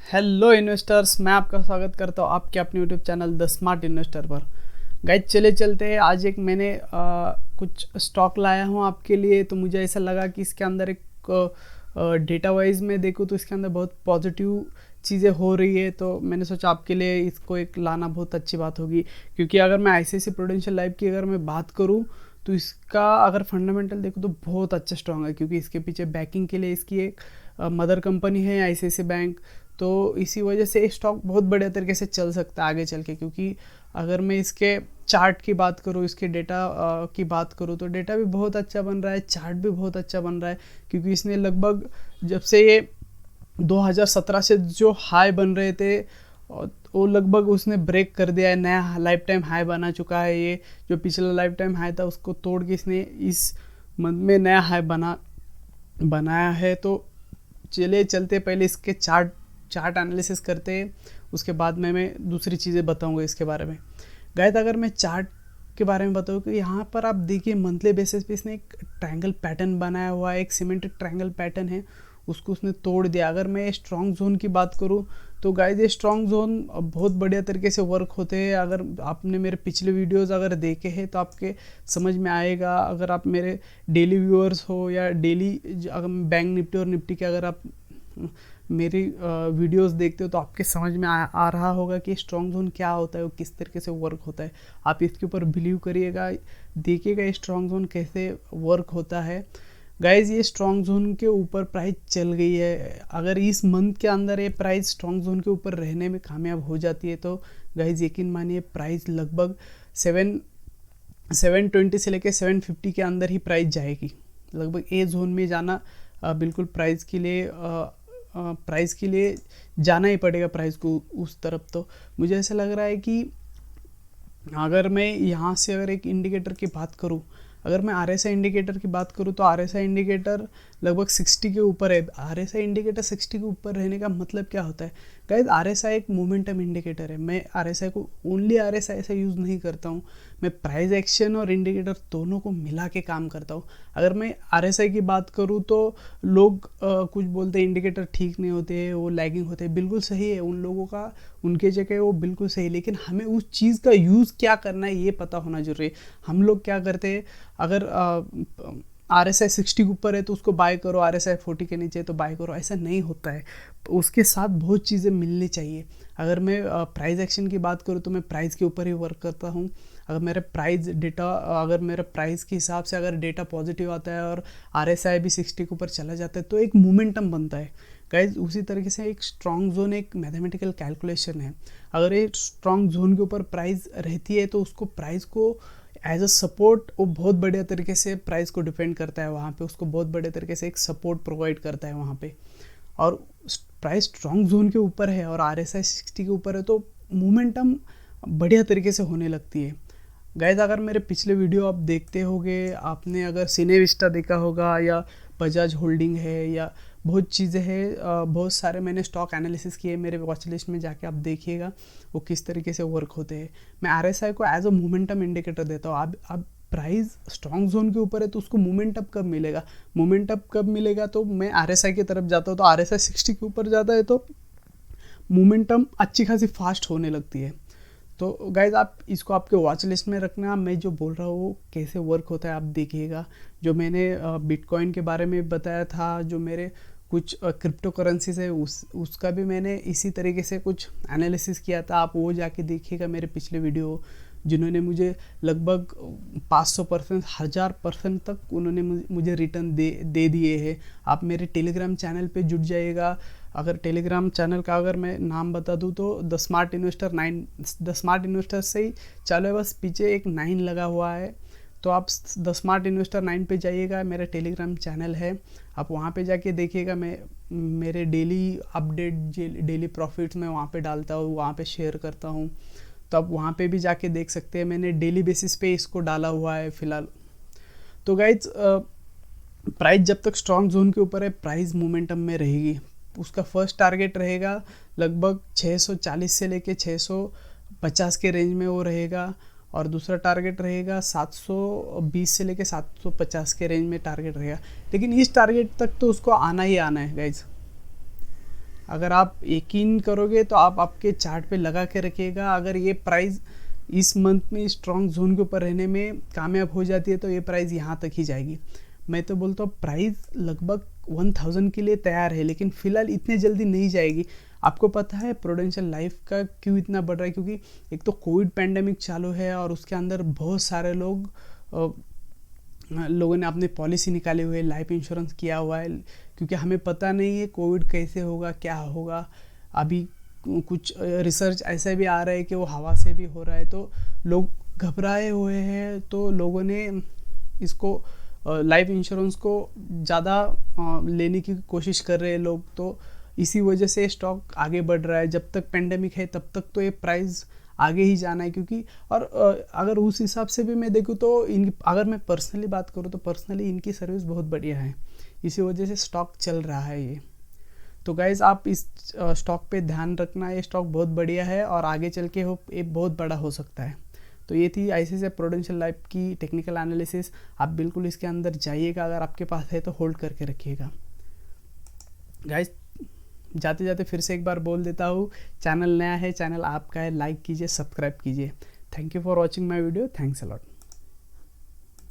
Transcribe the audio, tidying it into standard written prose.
Hello investors, मैं आपका स्वागत करता हूँ आपके अपने YouTube channel the smart investor पर। गाइज चले चलते हैं। आज एक मैंने कुछ स्टॉक लाया हूँ आपके लिए। तो मुझे ऐसा लगा कि इसके अंदर एक डेटा वाइज में देखूँ तो इसके अंदर बहुत पॉजिटिव चीज़ें हो रही है। तो मैंने सोचा आपके लिए इसको एक लाना बहुत अच्छी बात होगी, क्योंकि अगर मैं ICICI प्रूडेंशियल लाइफ की अगर मैं बात करूँ तो इसका अगर फंडामेंटल देखो तो बहुत अच्छा स्ट्रॉन्ग है, क्योंकि इसके पीछे बैकिंग के लिए इसकी एक मदर कंपनी है ICICI बैंक। तो इसी वजह से स्टॉक बहुत बढ़िया तरीके से चल सकता है आगे चल के। क्योंकि अगर मैं इसके चार्ट की बात करूँ, इसके डेटा की बात करूँ तो डेटा भी बहुत अच्छा बन रहा है, चार्ट भी बहुत अच्छा बन रहा है। क्योंकि इसने लगभग जब से ये 2017 से जो हाई बन रहे थे वो लगभग उसने ब्रेक कर दिया है, नया लाइफ टाइम हाई बना चुका है। ये जो पिछला लाइफ टाइम हाई था उसको तोड़ के इसने इस मंथ में नया हाई बनाया है। तो चलिए चलते पहले इसके चार्ट एनालिसिस करते हैं, उसके बाद में मैं दूसरी चीज़ें बताऊंगा इसके बारे में। गाइस अगर मैं चार्ट के बारे में बताऊँ कि यहाँ पर आप देखिए मंथली बेसिस पे इसने एक ट्रायंगल पैटर्न बनाया हुआ है, एक सीमेंटेड ट्रायंगल पैटर्न है, उसको उसने तोड़ दिया। अगर मैं स्ट्रॉन्ग जोन की बात करूँ तो गाइस ये स्ट्रॉन्ग जोन बहुत बढ़िया तरीके से वर्क होते हैं। अगर आपने मेरे पिछले वीडियोस अगर देखे हैं तो आपके समझ में आएगा। अगर आप मेरे डेली व्यूअर्स हो या डेली अगर बैंक निफ्टी और निफ्टी के अगर आप मेरी वीडियोस देखते हो तो आपके समझ में आ रहा होगा कि स्ट्रॉन्ग जोन क्या होता है, वो किस तरीके से वर्क होता है। आप इसके ऊपर बिलीव करिएगा, देखिएगा स्ट्रॉन्ग जोन कैसे वर्क होता है। गाइज ये स्ट्रॉन्ग जोन के ऊपर प्राइस चल गई है। अगर इस मंथ के अंदर ये प्राइस स्ट्रॉन्ग जोन के ऊपर रहने में कामयाब हो जाती है तो गाइज यकीन मानिए प्राइस लगभग 720 से लेकर 750 के अंदर ही प्राइस जाएगी। लगभग ए जोन में जाना बिल्कुल प्राइस के लिए जाना ही पड़ेगा प्राइस को उस तरफ। तो मुझे ऐसा लग रहा है कि अगर मैं यहाँ से अगर एक इंडिकेटर की बात करूँ, अगर मैं RSI इंडिकेटर की बात करूँ तो RSI इंडिकेटर लगभग 60 के ऊपर है। RSI इंडिकेटर 60 के ऊपर रहने का मतलब क्या होता है गाइस? RSI एक मोमेंटम इंडिकेटर है। मैं RSI को ओनली RSI ऐसा यूज़ नहीं करता हूँ, मैं प्राइस एक्शन और इंडिकेटर दोनों को मिला के काम करता हूँ। अगर मैं RSI की बात करूँ तो लोग कुछ बोलते हैं इंडिकेटर ठीक नहीं होते, वो लैगिंग होते हैं। बिल्कुल सही है, उन लोगों का उनके जगह वो बिल्कुल सही, लेकिन हमें उस चीज़ का यूज़ क्या करना है ये पता होना जरूरी है। हम लोग क्या करते हैं, अगर RSI 60 के ऊपर है तो उसको बाय करो, RSI 40 के नीचे है तो बाय करो, ऐसा नहीं होता है। उसके साथ बहुत चीज़ें मिलनी चाहिए। अगर मैं प्राइस एक्शन की बात करूँ तो मैं प्राइस के ऊपर ही वर्क करता हूँ। अगर मेरा प्राइस के हिसाब से अगर डेटा पॉजिटिव आता है और RSI भी 60 के ऊपर चला जाता है तो एक मोमेंटम बनता है गाइज। उसी तरीके से एक स्ट्रॉन्ग जोन एक मैथमेटिकल कैलकुलेशन है। अगर एक स्ट्रॉन्ग जोन के ऊपर प्राइस रहती है तो उसको प्राइस को एज अ सपोर्ट वो बहुत बढ़िया तरीके से प्राइस को डिफेंड करता है, वहाँ पे उसको बहुत बढ़िया तरीके से एक सपोर्ट प्रोवाइड करता है वहाँ पे। और प्राइस स्ट्रॉन्ग जोन के ऊपर है और RSI 60 के ऊपर है तो मोमेंटम बढ़िया तरीके से होने लगती है। गाइज अगर मेरे पिछले वीडियो आप देखते होगे, आपने अगर सिनेविस्टा देखा होगा या बजाज होल्डिंग है या बहुत चीज़ें हैं, बहुत सारे मैंने स्टॉक एनालिसिस किए, मेरे वॉच लिस्ट में जाके आप देखिएगा वो किस तरीके से वर्क होते हैं। मैं RSI को एज अ मोमेंटम इंडिकेटर देता हूँ। अब प्राइस स्ट्रॉन्ग जोन के ऊपर है तो उसको मोमेंटम कब मिलेगा तो मैं RSI की तरफ जाता हूँ। तो RSI 60 के ऊपर जाता है तो मोमेंटम अच्छी खासी फास्ट होने लगती है। तो गाइज आप इसको आपके वॉच लिस्ट में रखना। मैं जो बोल रहा हूँ कैसे वर्क होता है आप देखिएगा। जो मैंने बिटकॉइन के बारे में बताया था, जो मेरे कुछ क्रिप्टो करेंसीज है उसका भी मैंने इसी तरीके से कुछ एनालिसिस किया था। आप वो जाके देखिएगा मेरे पिछले वीडियो, जिन्होंने मुझे लगभग 500%, 1000% तक उन्होंने मुझे रिटर्न दे दिए हैं। आप मेरे टेलीग्राम चैनल पे जुड़ जाइएगा। अगर टेलीग्राम चैनल का अगर मैं नाम बता दूँ तो the smart investor 9, the smart investor से ही चालू है, बस पीछे एक 9 लगा हुआ है। तो आप द स्मार्ट इन्वेस्टर 9 पे जाइएगा, मेरा टेलीग्राम चैनल है। आप वहाँ पे जाके देखिएगा, मैं मेरे डेली अपडेट डेली प्रॉफिट्स मैं वहाँ पे डालता हूँ, वहाँ पे शेयर करता हूँ। तो आप वहाँ पे भी जाके देख सकते हैं, मैंने डेली बेसिस पे इसको डाला हुआ है फ़िलहाल। तो गाइज प्राइस जब तक स्ट्रॉन्ग जोन के ऊपर है प्राइस मोमेंटम में रहेगी। उसका फर्स्ट टारगेट रहेगा लगभग 640 से लेके 650 के रेंज में वो रहेगा, और दूसरा टारगेट रहेगा 720 से लेके 750 के रेंज में टारगेट रहेगा। लेकिन इस टारगेट तक तो उसको आना ही आना है गाइज। अगर आप यकीन करोगे तो आप आपके चार्ट पे लगा के रखिएगा, अगर ये प्राइस इस मंथ में स्ट्रॉन्ग जोन के ऊपर रहने में कामयाब हो जाती है तो ये प्राइस यहाँ तक ही जाएगी। मैं तो बोलता हूँ प्राइस लगभग 1000 के लिए तैयार है, लेकिन फ़िलहाल इतने जल्दी नहीं जाएगी। आपको पता है प्रूडेंशियल लाइफ का क्यों इतना बढ़ रहा है? क्योंकि एक तो कोविड पैंडेमिक चालू है और उसके अंदर बहुत सारे लोगों ने अपने पॉलिसी निकाले हुए, लाइफ इंश्योरेंस किया हुआ है, क्योंकि हमें पता नहीं है कोविड कैसे होगा, क्या होगा। अभी कुछ रिसर्च ऐसा भी आ रहा है कि वो हवा से भी हो रहा है, तो लोग घबराए हुए हैं, तो लोगों ने इसको लाइफ इंश्योरेंस को ज़्यादा लेने की कोशिश कर रहे हैं लोग। तो इसी वजह से स्टॉक आगे बढ़ रहा है। जब तक पेंडेमिक है तब तक तो ये प्राइस आगे ही जाना है, क्योंकि और अगर उस हिसाब से भी मैं देखूँ तो अगर मैं पर्सनली बात करूँ तो पर्सनली इनकी सर्विस बहुत बढ़िया है, इसी वजह से स्टॉक चल रहा है ये। तो गाइज आप इस स्टॉक पे ध्यान रखना, ये स्टॉक बहुत बढ़िया है और आगे चल के वो ये बहुत बड़ा हो सकता है। तो ये थी ICICI प्रूडेंशियल लाइफ की टेक्निकल एनालिसिस। आप बिल्कुल इसके अंदर जाइएगा, अगर आपके पास है तो होल्ड करके रखिएगा। गाइज जाते जाते फिर से एक बार बोल देता हूँ, चैनल नया है, चैनल आपका है, लाइक कीजिए, सब्सक्राइब कीजिए। Thank you for watching my video, thanks a lot.